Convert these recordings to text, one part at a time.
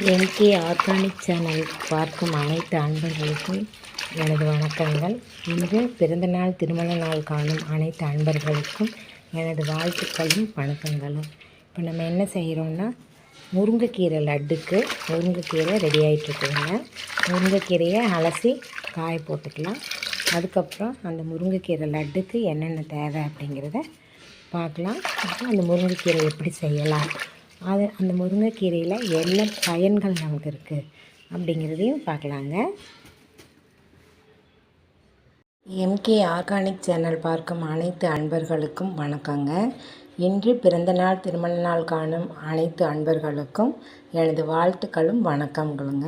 MK organic channel பார்க்கும் அனைத்து அன்பர்களுக்கும் எனது வணக்கங்கள். இன்று பிறந்தநாள் திருமண நாள் காணும் அனைத்து அன்பர்களுக்கும் எனது வாழ்த்துக்களும் வணக்கங்களும். இப்போ நம்ம என்ன செய்கிறோன்னா, முருங்கைக்கீரை லட்டுக்கு முருங்கைக்கீரை ரெடி ஆகிட்டுருக்குதுங்க. முருங்கைக்கீரையை அலசி காய போட்டுக்கலாம். அதுக்கப்புறம் அந்த முருங்கைக்கீரை லட்டுக்கு என்னென்ன தேவை அப்படிங்கிறத பார்க்கலாம். அப்புறம் அந்த முருங்கைக்கீரை எப்படி செய்யலாம், அந்த முருங்கைக்கீரையில் என்ன பயன்கள் நமக்கு இருக்குது அப்படிங்கிறதையும் பார்க்கலாங்க. எம்கே ஆர்கானிக் சேனல் பார்க்கும் அனைத்து அன்பர்களுக்கும் வணக்கங்க. இன்று பிறந்தநாள் திருமண நாள் காணும் அனைத்து அன்பர்களுக்கும் எனது வாழ்த்துக்களும் வணக்கங்களுங்க.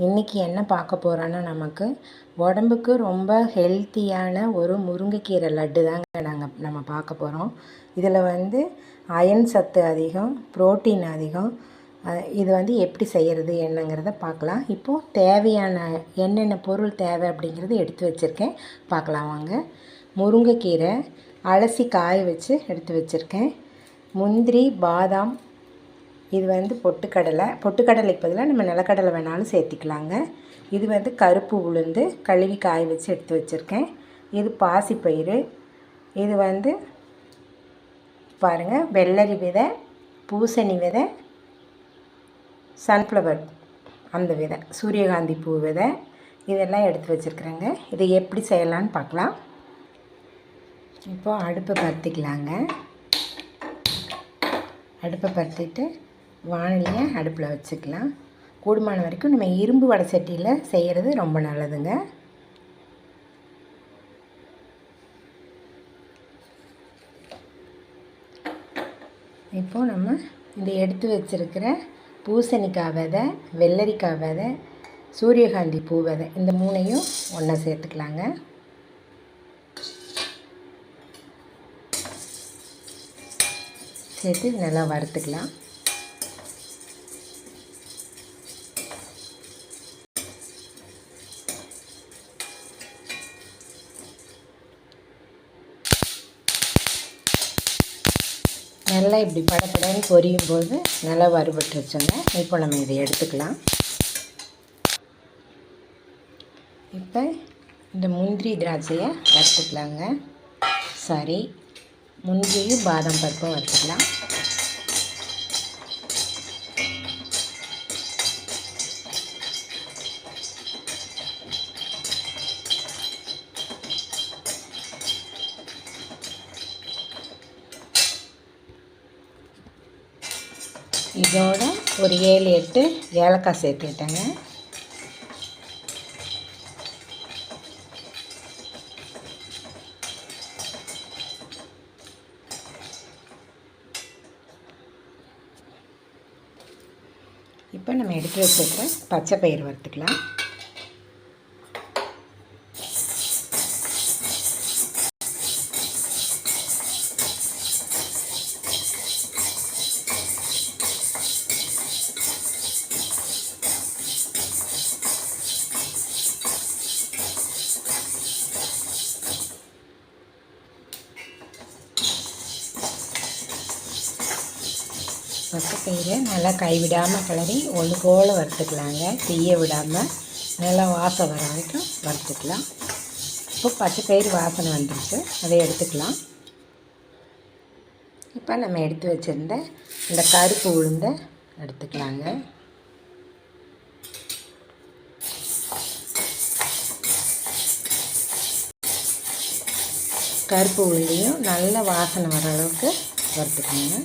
இன்றைக்கி என்ன பார்க்க போகிறோன்னா, நமக்கு உடம்புக்கு ரொம்ப ஹெல்த்தியான ஒரு முருங்கைக்கீரை லட்டு தாங்க நம்ம பார்க்க போகிறோம். இதில் அயன் சத்து அதிகம், புரோட்டீன் அதிகம். இது எப்படி செய்கிறது என்னங்கிறத பார்க்கலாம். இப்போது தேவையான என்னென்ன பொருள் தேவை அப்படிங்கிறது எடுத்து வச்சுருக்கேன், பார்க்கலாம் வாங்க. முருங்கைக்கீரை அலசி காய வச்சு எடுத்து வச்சுருக்கேன். முந்திரி, பாதாம், இது பொட்டுக்கடலைக்கு பதிலாக நம்ம நிலக்கடலை வேணாலும் சேர்த்திக்கலாங்க. இது கருப்பு உளுந்து கழுவி காய வச்சு எடுத்து வச்சுருக்கேன். இது பாசிப்பயிறு, இது பாருங்கள், வெள்ளரி விதை, பூசணி விதை, சன்ஃப்ளவர் அந்த விதை, சூரியகாந்தி பூ விதை, இதெல்லாம் எடுத்து வச்சுருக்குறேங்க. இதை எப்படி செய்யலான்னு பார்க்கலாம். இப்போது அடுப்பை பற்றிக்கலாங்க. அடுப்பை பற்றிட்டு வானலியை அடுப்பில் வச்சுக்கலாம். கூடுமான வரைக்கும் நம்ம இரும்பு வடை சட்டியில் செய்கிறது ரொம்ப நல்லதுங்க. இப்போது நம்ம இந்த எடுத்து வச்சுருக்கிற பூசணிக்காய் விதை, வெள்ளரிக்காய் விதை, சூரியகாந்தி பூ விதை, இந்த மூணையும் ஒன்றா சேர்த்துக்கலாங்க. சேர்த்து நல்லா வறுத்துக்கலாம். நல்லா இப்படி படப்படன்னு பொரியும் போது நல்லா வறுபட்டு வச்சோங்க. இப்போ நம்ம இதை எடுத்துக்கலாம். இப்போ இந்த முந்திரி திராட்சையை வறுத்துக்கலாங்க. முந்திரியும் பாதாம் பருப்பும் வறுத்துக்கலாம். இதோட ஒரு 7-8 ஏலக்காய் சேர்த்துக்கிட்டேங்க. இப்போ நம்ம எடுத்து வச்சுருக்க பச்சை பயிறு வறுத்துக்கலாம். பச்சைப்பயிரை நல்லா கைவிடாமல் கிளறி ஒன்று போல் வறுத்துக்கலாங்க. தீய விடாமல் நல்லா வாசம் வர வரைக்கும் வறுத்துக்கலாம். இப்போ பச்சைப்பயிறு வாசனை வந்துருச்சு, அதை எடுத்துக்கலாம். இப்போ நம்ம எடுத்து வச்சுருந்த இந்த கருப்பு உளுந்தை எடுத்துக்கலாங்க. கருப்பு உளுந்தையும் நல்ல வாசனை வர அளவுக்கு வறுத்துக்கோங்க.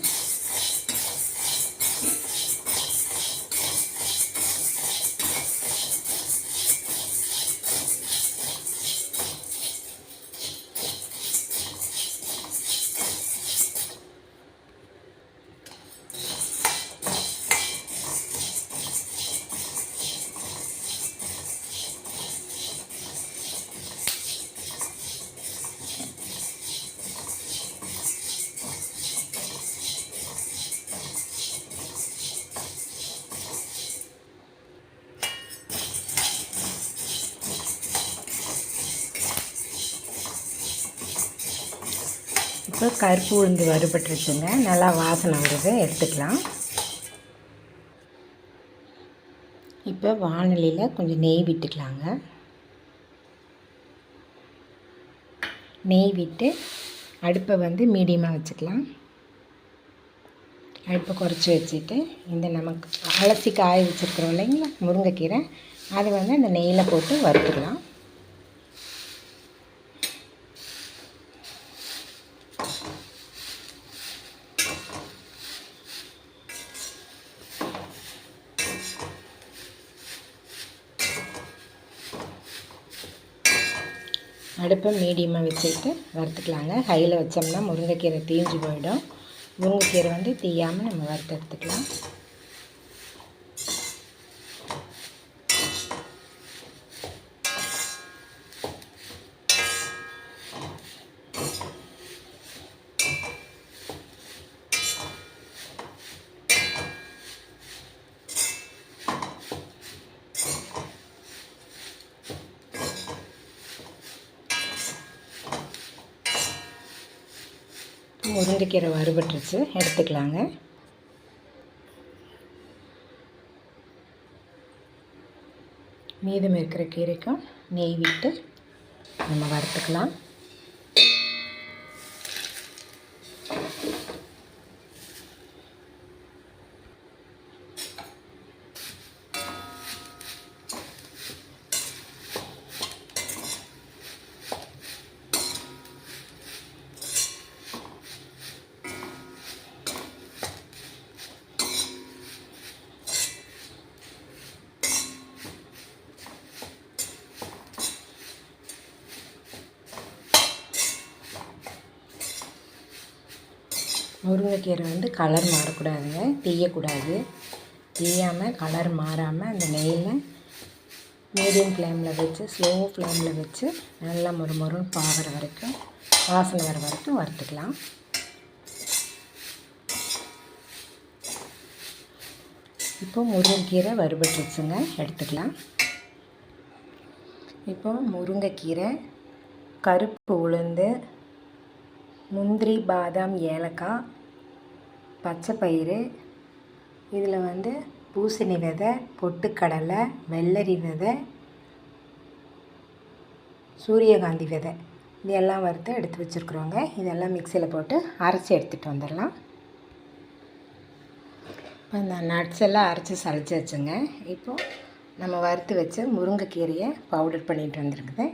இப்போ கருப்பு உளுந்து வறுபட்டுருச்சுங்க, நல்லா வாசனை வருது, எடுத்துக்கலாம். இப்போ வாணலியில் கொஞ்சம் நெய் விட்டுக்கலாங்க. நெய் விட்டு அடுப்பை வந்து மீடியமாக வச்சுக்கலாம். அடுப்பை குறைச்சி வச்சுட்டு இந்த நமக்கு அலசி காய வச்சுருக்குறோம் இல்லைங்களா முருங்கைக்கீரை, அதை வந்து அந்த நெய்யில் போட்டு வறுத்துக்கலாம். அடுப்பை மீடியமாக வச்சுக்கிட்டு வறுத்துக்கலாங்க. ஹையில் வச்சோம்னா முருங்கைக்கீரை தீஞ்சு போயிடும். முருங்கைக்கீரை வந்து தீயாமல் நம்ம வறுத்து எடுத்துக்கலாம். முருங்கைக்கீரை வறுபட்டுருச்சு, எடுத்துக்கலாங்க. மீதம் இருக்கிற கீரைக்கும் நெய் விட்டு நம்ம வறுத்துக்கலாம். முருங்கைக்கீரை வந்து கலர் மாறக்கூடாதுங்க, தீயக்கூடாது. தீயாமல் கலர் மாறாமல் அந்த நெய்யில் மீடியம் ஃப்ளேமில் வச்சு ஸ்லோ ஃப்ளேமில் வச்சு நல்லா மொறுமொறுன்னு பாகிற வரைக்கும், வாசனை வர வரைக்கும் வறுத்துக்கலாம். இப்போ முருங்கைக்கீரை வறுபட்டுருச்சுங்க, எடுத்துக்கலாம். இப்போ முருங்கைக்கீரை, கருப்பு உளுந்து, முந்திரி, பாதாம், ஏலக்காய், பச்சைப்பயிறு, இதில் வந்து பூசணி விதை, பொட்டுக்கடலை, வெள்ளரி விதை, சூரியகாந்தி விதை, இதெல்லாம் வறுத்து எடுத்து வச்சுருக்குறோங்க. இதெல்லாம் மிக்சியில் போட்டு அரைச்சி எடுத்துகிட்டு வந்துடலாம். இப்போ இந்த நட்ஸ் எல்லாம் அரைச்சி சளிச்சு வச்சுங்க. இப்போது நம்ம வறுத்து வச்ச முருங்கைக்கீரையை பவுடர் பண்ணிட்டு வந்துருக்குது,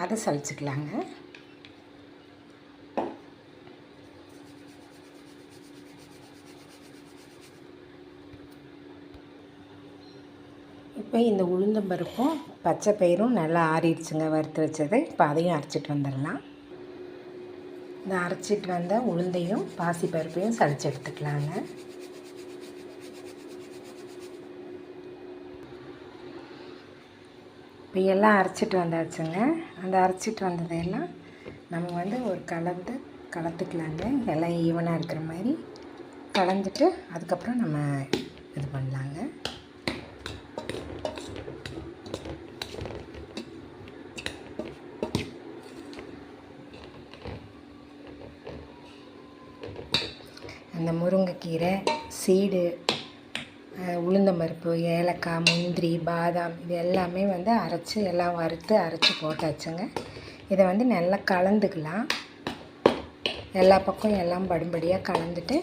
அதை சளிச்சுக்கலாங்க. இப்போ இந்த உளுந்தம்பருப்பும் பச்சை பயிரும் நல்லா ஆறிடுச்சுங்க, வறுத்து வச்சது. இப்போ அதையும் அரைச்சிட்டு வந்துடலாம். இந்த அரைச்சிட்டு வந்த உளுந்தையும் பாசி பருப்பையும் சளிச்சு எடுத்துக்கலாங்க. இப்போ எல்லாம் அரைச்சிட்டு வந்தாச்சுங்க. அந்த அரைச்சிட்டு வந்ததையெல்லாம் நம்ம வந்து ஒரு கலந்துக்கலாங்க. எல்லாம் ஈவனாக இருக்கிற மாதிரி கலந்துட்டு அதுக்கப்புறம் நம்ம இது பண்ணலாங்க. அந்த முருங்கைக்கீரை, சீடு, உளுந்தம்பருப்பு, ஏலக்காய், முந்திரி, பாதாம், இது எல்லாமே வந்து அரைச்சி எல்லாம் வறுத்து அரைச்சி போட்டாச்சுங்க. இதை வந்து நல்லா கலந்துக்கலாம். எல்லா பக்கம் எல்லாம் படும்படியாக கலந்துட்டு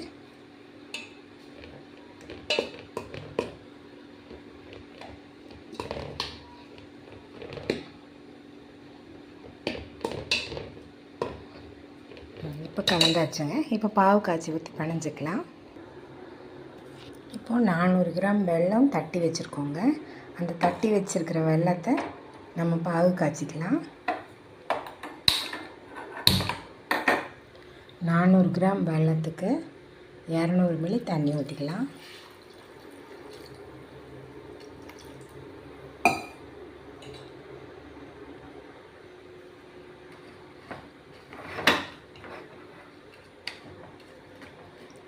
இப்போ கலந்தாச்சுங்க. இப்போ பாவு காய்ச்சி ஊற்றி பிணைஞ்சிக்கலாம். இப்போது 400 கிராம் வெல்லம் தட்டி வச்சுருக்கோங்க. அந்த தட்டி வச்சுருக்கிற வெல்லத்தை நம்ம பாவு காய்ச்சிக்கலாம். 400 கிராம் வெல்லத்துக்கு 200 மில்லி தண்ணி ஊற்றிக்கலாம்.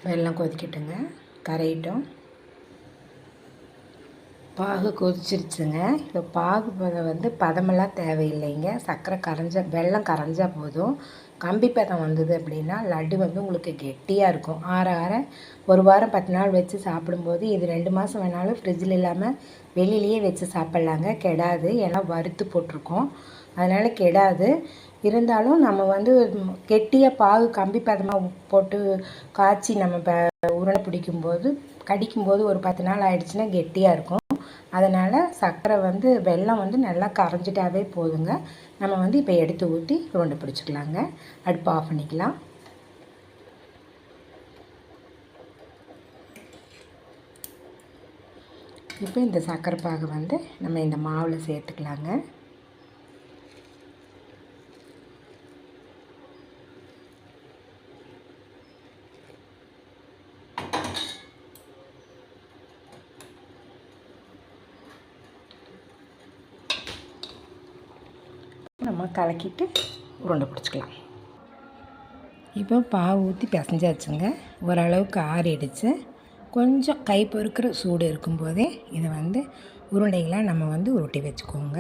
வெல்லம் கொதிக்கட்டுங்க, கரையிட்டோம். பாகு கொதிச்சிருச்சுங்க. இப்போ பாகு வந்து பதமெல்லாம் தேவையில்லைங்க. சர்க்கரை வெல்லம் கரைஞ்சா போதும். கம்பி பதம் வந்தது அப்படின்னா லட்டு வந்து உங்களுக்கு கெட்டியாக இருக்கும். ஆற ஆற 1 வாரம் 10 நாள் வச்சு சாப்பிடும்போது இது 2 மாதம் வேணாலும் ஃப்ரிட்ஜில் இல்லாமல் வெளியிலேயே வச்சு சாப்பிட்லாங்க. கெடாது. ஏன்னா வறுத்து போட்டிருக்கோம், அதனால் கெடாது. இருந்தாலும் நம்ம வந்து கெட்டியாக பாகு கம்பி பதமாக போட்டு காய்ச்சி நம்ம உருண்டை பிடிக்கும்போது கடிக்கும்போது ஒரு 10 நாள் ஆயிடுச்சுன்னா கெட்டியாக இருக்கும். அதனால் சர்க்கரை வந்து வெல்லம் வந்து நல்லா கரைஞ்சிட்டாவே போதுங்க. நம்ம வந்து இப்போ எடுத்து ஊற்றி உருண்டை பிடிச்சிக்கலாங்க. அடுப்பு ஆஃப் பண்ணிக்கலாம். இப்போ இந்த சர்க்கரை பாகு வந்து நம்ம இந்த மாவில் சேர்த்துக்கலாங்க. நம்ம கலக்கிட்டு உருண்டை பிடிச்சிக்கலாம். இப்போ பாவு ஊற்றி பிசைஞ்சாச்சுங்க. ஓரளவுக்கு ஆறிடுச்சு. கொஞ்சம் கை பொறுக்கிற சூடு இருக்கும்போதே இதை வந்து உருண்டைகளாக நம்ம வந்து உருட்டி வச்சுக்கோங்க.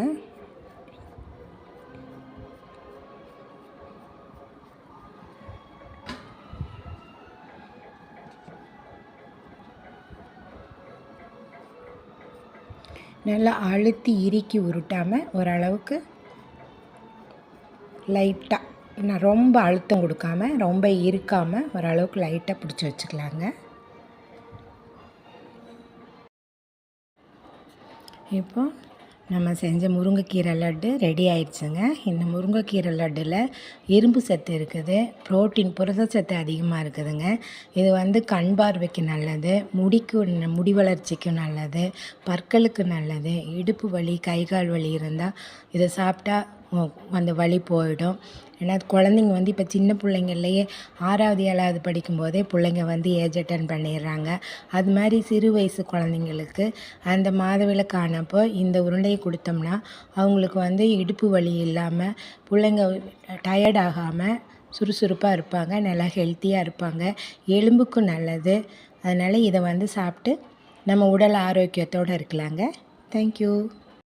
நல்லா அழுத்தி இறுக்கி உருட்டாமல் ஓரளவுக்கு லைட்டாக, நான் ரொம்ப அழுத்தம் கொடுக்காம ரொம்ப இருக்காமல் ஓரளவுக்கு லைட்டாக பிடிச்சி வச்சுக்கலாங்க. இப்போ நம்ம செஞ்ச முருங்கைக்கீரை லட்டு ரெடி ஆயிடுச்சுங்க. இந்த முருங்கைக்கீரை லட்டில் இரும்பு சத்து இருக்குது, புரதச்சத்து அதிகமாக இருக்குதுங்க. இது வந்து கண் பார்வைக்கு நல்லது, முடி வளர்ச்சிக்கும் நல்லது, பற்களுக்கு நல்லது. இடுப்பு வலி கை கால் வலி இருந்தால் இதை சாப்பிட்டா அந்த வலி போயிடும். ஏன்னா குழந்தைங்க வந்து இப்போ சின்ன பிள்ளைங்கள்லையே 6வது 7வது படிக்கும்போதே பிள்ளைங்க வந்து ஏஜ் அட்டன் பண்ணிடுறாங்க. அது மாதிரி சிறு வயசு குழந்தைங்களுக்கு அந்த மாதவிலக்கு ஆனப்போ இந்த உருண்டையை கொடுத்தோம்னா அவங்களுக்கு வந்து இடுப்பு வலி இல்லாமல் பிள்ளைங்க டயர்ட் ஆகாமல் சுறுசுறுப்பாக இருப்பாங்க, நல்லா ஹெல்த்தியாக இருப்பாங்க, எலும்புக்கும் நல்லது. அதனால் இதை வந்து சாப்பிட்டு நம்ம உடல் ஆரோக்கியத்தோடு இருக்கலாங்க. தேங்க்யூ.